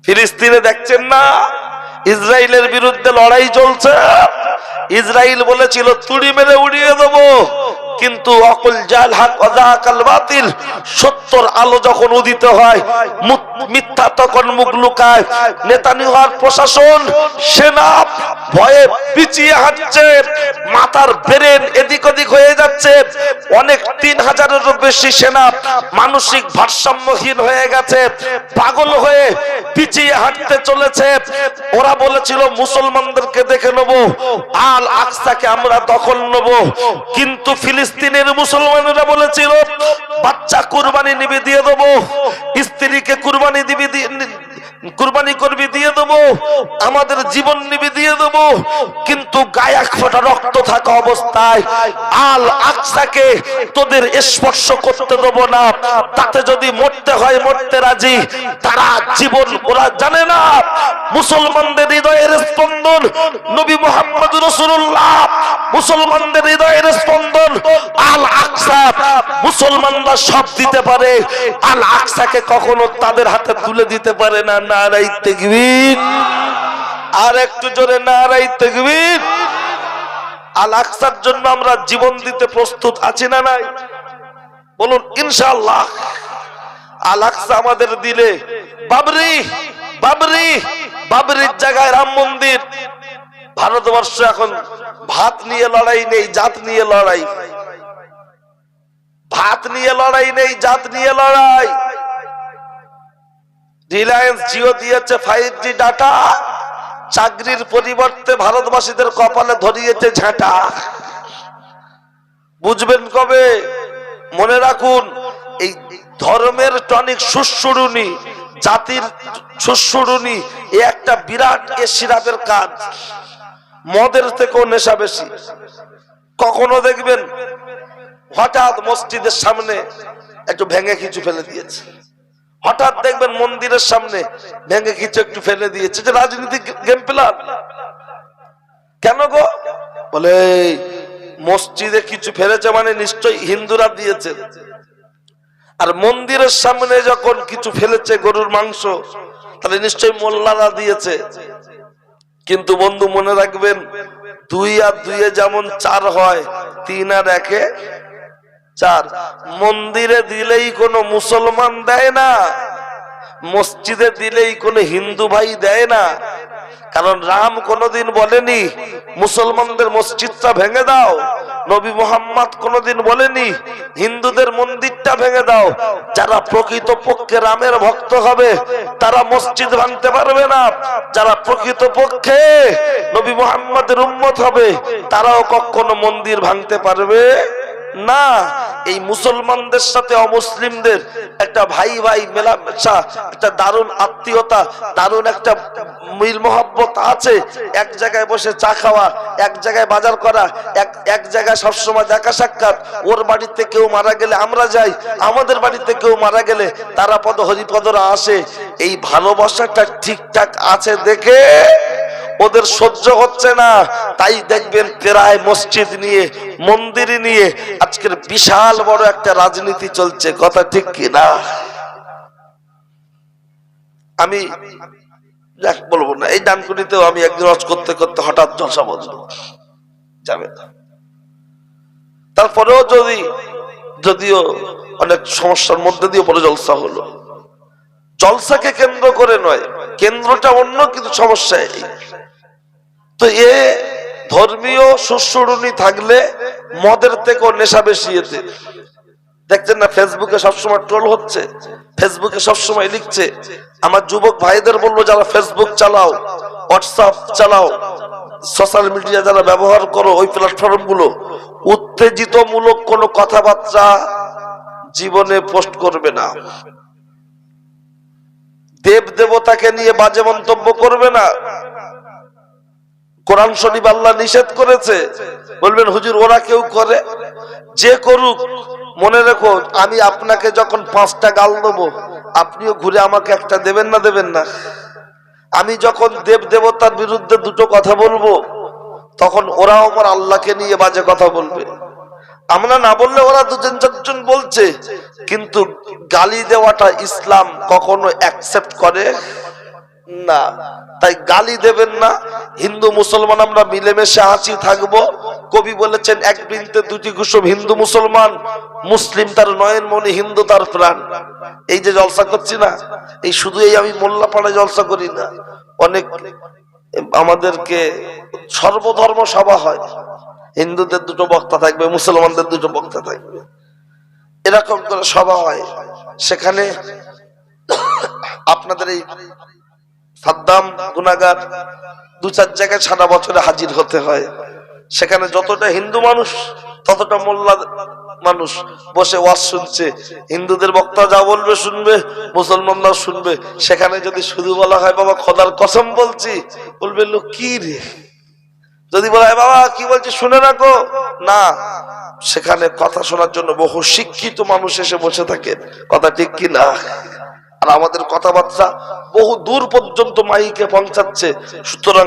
ফিলিস্তিনে দেখছেন না ইসরায়েলের বিরুদ্ধে লড়াই চলছে। ইসরায়েল বলেছিল তুড়ি মেরে উড়িয়ে দেবো, কিন্তু অকুল জাল হক ওয়াজাকাল বাতিল, সত্যর আলো যখন উদিত হয় মিথ্যা তখন মুখ লুকায়। নেতানিয়াহুর প্রশাসন সেনা ভয়ে পিছিয়ে হাঁটছে, মাথার ব্রেন এদিক ওদিক হয়ে যাচ্ছে। অনেক 3000-এরও বেশি সেনা মানসিক ভারসাম্যহীন হয়ে গেছে, পাগল হয়ে পিছিয়ে হাঁটতে চলেছে। ওরা বলেছিল মুসলমানদেরকে দেখে নেব, আল আকসাকে আমরা দখল নেব, কিন্তু ফিলিস্তিনের মুসলমানেরা বলেছিল বাচ্চা কুরবানি নিবি দিয়ে দেবো, স্ত্রীকে কুরবানি দিবি কুরবানি করবি দিয়ে দেবো, আমাদের জীবন নিবি দিয়ে দেবো, কিন্তু গায়ে এক ফোঁটা রক্ত থাকা অবস্থায় আল আকসাকে তোদের স্পর্শ করতে দেবো না, তাতে যদি মরতে হয় মরতে রাজি। তারা জীবন, ওরা জানে না মুসলমানদের হৃদয়ের স্পন্দন নবী মুহাম্মদ রাসূলুল্লাহ, মুসলমানদের হৃদয়ের স্পন্দন আল আকসা। মুসলমানরা সব দিতে পারে, আল আকসাকে কখনো তাদের হাতে তুলে দিতে পারে না। নারায়ে তাকবীর, আর একটু জোরে নারায়ে তাকবীর। আল আকসার জন্য আমরা জীবন দিতে প্রস্তুত আছি না নাই? বলুন ইনশাআল্লাহ। আল আকসা আমাদের দিলে, বাবরি বাবরি বাবরির জায়গায় রাম মন্দির। ভারতবর্ষ এখন ভাত নিয়ে লড়াই নেই, জাত নিয়ে লড়াই। ভাত নিয়ে লড়াই নেই, জাত নিয়ে লড়াই। রিলায়েন্স জিও দিয়েছে 5G ডাটা, চাকরির পরিবর্তে ভারতবাসীদের কপালে ধরিয়েছে ঝাঁটা। বুঝবেন কবে? মনে রাখুন, এই ধর্মের টনিক সুশ্রুণী, জাতির সুশ্রুণী, এ একটা বিরাট সিরাপের কাজ। মদের থেকেও নেশা বেশি। কখনো দেখবেন হঠাৎ মসজিদের সামনে একটু ভেঙে কিছু ফেলে দিয়েছে, হঠাৎ দেখবেন মন্দিরের সামনে ভেঙে কিছু একটু ফেলে দিয়েছে। যে রাজনীতি গেম প্ল্যান। কেন গো? বলে মসজিদে কিছু ফেলেছে মানে নিশ্চয়ই হিন্দুরা দিয়েছে, আর মন্দিরের সামনে যখন কিছু ফেলেছে গরুর মাংস, তাহলে নিশ্চয়ই মোল্লারা দিয়েছে। কিন্তু বন্ধু মনে রাখবেন, 2 আর 2 যেমন 4 হয়, 3 আর 1 4। মন্দিরে দিলেই কোনো মুসলমান দেয় না, মসজিদে দিলেই কোনো হিন্দু ভাই দেয় না। কারণ রাম কোনোদিন বলেনি মুসলমানদের মসজিদটা ভেঙে দাও, নবী মুহাম্মদ কোনোদিন বলেনি হিন্দুদের মন্দিরটা ভেঙে দাও। যারা প্রকৃত পক্ষে রামের ভক্ত হবে তারা মসজিদ ভাঙতে পারবে না, যারা প্রকৃত পক্ষে নবী মুহাম্মদের উম্মত হবে তারাও কখনো মন্দির ভাঙতে পারবে না। এই মুসলমানদের সাথে অমুসলিমদের একটা ভাই ভাই মেলামেশা, একটা দারুণ আত্মীয়তা, দারুণ একটা মিল মহব্বত আছে। এক জায়গায় বসে চা খাওয়া, এক জায়গায় বাজার করা, এক জায়গায় সবসময় দেখা সাক্ষাৎ। ওর বাড়িতে কেউ মারা গেলে আমরা যাই, আমাদের বাড়িতে কেউ মারা গেলে তারা পদ হরিপদরা আসে। এই ভালোবাসাটা ঠিকঠাক আছে দেখে ওদের সহ্য হচ্ছে না, তাই দেখবেন প্রায় মসজিদ নিয়ে, মন্দির নিয়ে আজকের বিশাল বড় একটা রাজনীতি চলছে। কথা ঠিক কি না? আমি বলবো না, এই ডানকুনিতেও আমি একদিন ওয়াজ করতে করতে হঠাৎ জলসা বন্ধ যাবে না। তারপরেও যদিও অনেক সমস্যার মধ্যে দিয়ে পরে জলসা হলো। জলসাকে কেন্দ্র করে নয়, কেন্দ্রটা অন্য, কিন্তু সমস্যা এই। তো এ ধর্মীয় সুশ্রুণী থাকলে মদের থেকেও নেশা বেশি এতে। দেখছেন না ফেসবুকে সবসময় ট্রোল হচ্ছে, ফেসবুকে সবসময় লিখছে। আমার যুবক ভাইদের বলবো, যারা ফেসবুক চালাও, হোয়াটসঅ্যাপ চালাও, সোশ্যাল মিডিয়া যারা ব্যবহার করো, ওই প্ল্যাটফর্ম গুলো, উত্তেজিত মূলক কোনো কথাবার্তা জীবনে পোস্ট করবে না। দেব দেবতাকে নিয়ে বাজে মন্তব্য করবে না। কোরআন শরীফ আল্লাহ নিষেধ করেছে। বলবেন হুজুর ওরা কেউ করে, যে করুক, মনে রেখো আমি আপনাকে যখন 5টা গাল দেবো, আপনিও ঘুরে আমাকে একটা দেবেন না? দেবেন না? আমি যখন দেব দেবতার বিরুদ্ধে 2টো কথা বলবো, তখন ওরাও আমার আল্লাহকে নিয়ে বাজে কথা বলবে। আমরা না বললে ওরা 2-4জন বলছে, কিন্তু গালি দেওয়াটা ইসলাম কখনো অ্যাকসেপ্ট করে না, তাই গালি দেবেন না। হিন্দু মুসলমান আমরা মিলেমিশে আছি, থাকবো। কবি বলেছেন, এক বৃন্তে দুটি কুসুম, হিন্দু মুসলমান, মুসলিম তার নয়ন মনি, হিন্দু তার প্রাণ। এই যে জলসা করছি না, এই শুধু এই আমি মোল্লাপাড়ায় জলসা করি না, অনেক আমাদেরকে সর্বধর্ম সভা হয়, হিন্দুদের দুটো বক্তা থাকবে, মুসলমানদের দুটো বক্তা থাকবে, এরকম করে সভা হয়। সেখানে আপনাদের এই সাদ্দাম গুনাহগার দু চার জায়গায় সারা বছরে হাজির হতে হয়। সেখানে যতটা হিন্দু মানুষ ততটা মোল্লা মানুষ বসে ওয়াজ শুনছে। হিন্দুদের বক্তা যা বলবে শুনবে, মুসলমানরা শুনবে। সেখানে যদি শুধু বলা হয় বাবা খোদার কসম বলছি, বলবে লোক কি রে। যদি বলা হয় বাবা কি বলছি শুনে রাখো, না, সেখানে কথা শোনার জন্য বহু শিক্ষিত মানুষ এসে বসে থাকেন। কথা ঠিক কি না? আর আমাদের কথাবার্তা বহু দূর পর্যন্ত মাইকে পৌঁছাচ্ছে। সুতরাং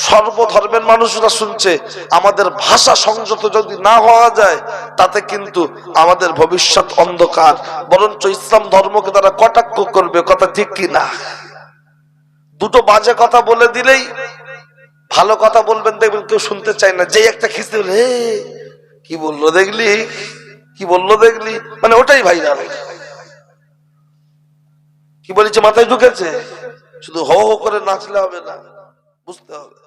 সর্বধর্মের মানুষরা শুনছে। আমাদের ভাষা সংযত যদি না হওয়া যায়, তাতে কিন্তু আমাদের ভবিষ্যৎ অন্ধকার। বরঞ্চ ইসলাম ধর্মকে তারা কটাক্ষ করবে। কথা ঠিক কি না? দুটো বাজে কথা বলে দিলেই, ভালো কথা বলবেন দেখবেন কেউ শুনতে চায় না। যেই একটা খিস্তি বলে কি বললো দেখলি, কি বললো দেখলি, মানে ওটাই ভাইরাল। কি বলেছে মাথায় ঢুকেছে, শুধু হো হো করে নাচলে হবে না, বুঝতে হবে।